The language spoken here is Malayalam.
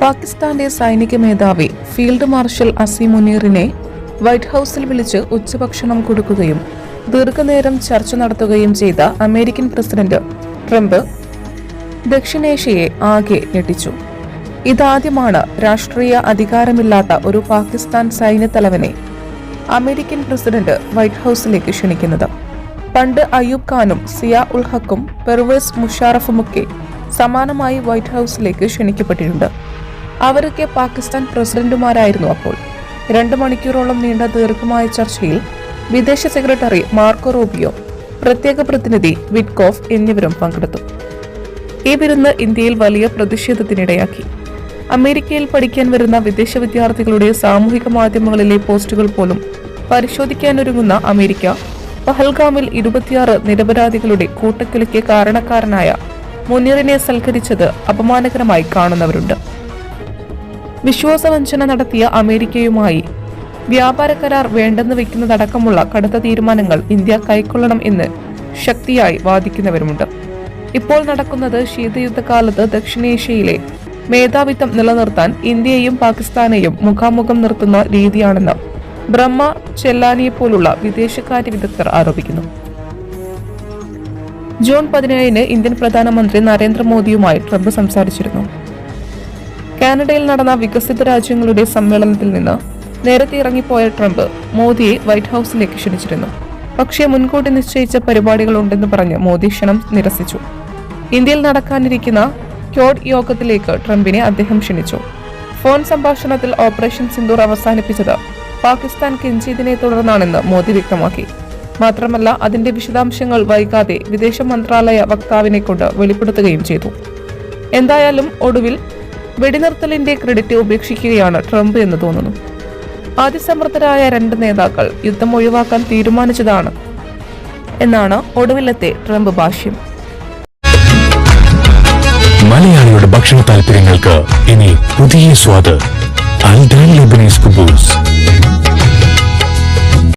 പാകിസ്ഥാന്റെ സൈനിക മേധാവി ഫീൽഡ് മാർഷൽ അസീം മുനീറിനെ വൈറ്റ് ഹൌസിൽ വിളിച്ച് ഉച്ചഭക്ഷണം കൊടുക്കുകയും ദീർഘനേരം ചർച്ച നടത്തുകയും ചെയ്ത അമേരിക്കൻ പ്രസിഡന്റ് ട്രംപ് ദക്ഷിണേഷ്യയെ ആകെ ഞെട്ടിച്ചു. ഇതാദ്യമാണ് രാഷ്ട്രീയ അധികാരമില്ലാത്ത ഒരു പാകിസ്ഥാൻ സൈന്യത്തലവനെ അമേരിക്കൻ പ്രസിഡന്റ് വൈറ്റ് ഹൌസിലേക്ക് ക്ഷണിക്കുന്നത്. പണ്ട് അയൂബ് ഖാനും സിയാ ഉൽ ഹക്കും പെർവേസ് മുഷാറഫുമൊക്കെ സമാനമായി വൈറ്റ് ഹൌസിലേക്ക് ക്ഷണിക്കപ്പെട്ടിട്ടുണ്ട്. അവരൊക്കെ പാകിസ്ഥാൻ പ്രസിഡന്റുമാരായിരുന്നു. അപ്പോൾ 2 മണിക്കൂറോളം നീണ്ട ദീർഘമായ ചർച്ചയിൽ വിദേശ സെക്രട്ടറി മാർക്കോ റൂബിയോ, പ്രത്യേക പ്രതിനിധി വിറ്റ്കോഫ് എന്നിവരും പങ്കെടുത്തു. ഈ വിരുന്ന് ഇന്ത്യയിൽ വലിയ പ്രതിഷേധത്തിനിടയാക്കി. അമേരിക്കയിൽ പഠിക്കാൻ വരുന്ന വിദേശ വിദ്യാർത്ഥികളുടെ സാമൂഹിക മാധ്യമങ്ങളിലെ പോസ്റ്റുകൾ പോലും പരിശോധിക്കാനൊരുങ്ങുന്ന അമേരിക്ക പഹൽഗാമിൽ 26 നിരപരാധികളുടെ കൂട്ടക്കൊലയ്ക്ക് കാരണക്കാരനായ മുനീറിനെ സൽക്കരിച്ചത് അപമാനകരമായി കാണുന്നവരുണ്ട്. വിശ്വാസവഞ്ചന നടത്തിയ അമേരിക്കയുമായി വ്യാപാര കരാർ വേണ്ടെന്ന് വെക്കുന്നതടക്കമുള്ള കടുത്ത തീരുമാനങ്ങൾ ഇന്ത്യ കൈക്കൊള്ളണം എന്ന് ശക്തിയായി വാദിക്കുന്നവരുമുണ്ട്. ഇപ്പോൾ നടക്കുന്നത് ശീതയുദ്ധകാലത്ത് ദക്ഷിണേഷ്യയിലെ മേധാവിത്വം നിലനിർത്താൻ ഇന്ത്യയെയും പാകിസ്ഥാനെയും മുഖാമുഖം നിർത്തുന്ന രീതിയാണെന്ന് ബ്രഹ്മ ചെല്ലാനിയെ പോലുള്ള വിദേശകാര്യ വിദഗ്ധർ ആരോപിക്കുന്നു. ജൂൺ 17 ഇന്ത്യൻ പ്രധാനമന്ത്രി നരേന്ദ്രമോദിയുമായി ട്രംപ് സംസാരിച്ചിരുന്നു. കാനഡയിൽ നടന്ന വികസിത രാജ്യങ്ങളുടെ സമ്മേളനത്തിൽ നിന്ന് നേരത്തെ ഇറങ്ങിപ്പോയ ട്രംപ് മോദിയെ വൈറ്റ് ഹൌസിലേക്ക് ക്ഷണിച്ചിരുന്നു. പക്ഷേ മുൻകൂട്ടി നിശ്ചയിച്ച പരിപാടികളുണ്ടെന്ന് പറഞ്ഞ് മോദി ക്ഷണം നിരസിച്ചു. ഇന്ത്യയിൽ നടക്കാനിരിക്കുന്ന ക്യോഡ് യോഗത്തിലേക്ക് ട്രംപിനെ അദ്ദേഹം ക്ഷണിച്ചു. ഫോൺ സംഭാഷണത്തിൽ ഓപ്പറേഷൻ സിന്ദൂർ അവസാനിപ്പിച്ചത് പാകിസ്ഥാൻ കെഞ്ചിയതിനെ തുടർന്നാണെന്ന് മോദി വ്യക്തമാക്കി. മാത്രമല്ല, അതിന്റെ വിശദാംശങ്ങൾ വൈകാതെ വിദേശ മന്ത്രാലയ വക്താവിനെ കൊണ്ട് വെളിപ്പെടുത്തുകയും ചെയ്തു. എന്തായാലും ഒടുവിൽ വെടിനിർത്തലിന്റെ ക്രെഡിറ്റ് ഉപേക്ഷിക്കുകയാണ് ട്രംപ് എന്ന് തോന്നുന്നു. അതിസമർത്ഥരായ 2 നേതാക്കൾ യുദ്ധം ഒഴിവാക്കാൻ തീരുമാനിച്ചതാണ് എന്നാണ് ഒടുവിലത്തെ ട്രംപ് ഭാഷ്യം. മലയാളിയുടെ ഭക്ഷണ താല്പര്യങ്ങൾക്ക് ഇനി പുതിയ സ്വാദ്. അൽദാൻ ലെബനീസ് കുബൂസ്.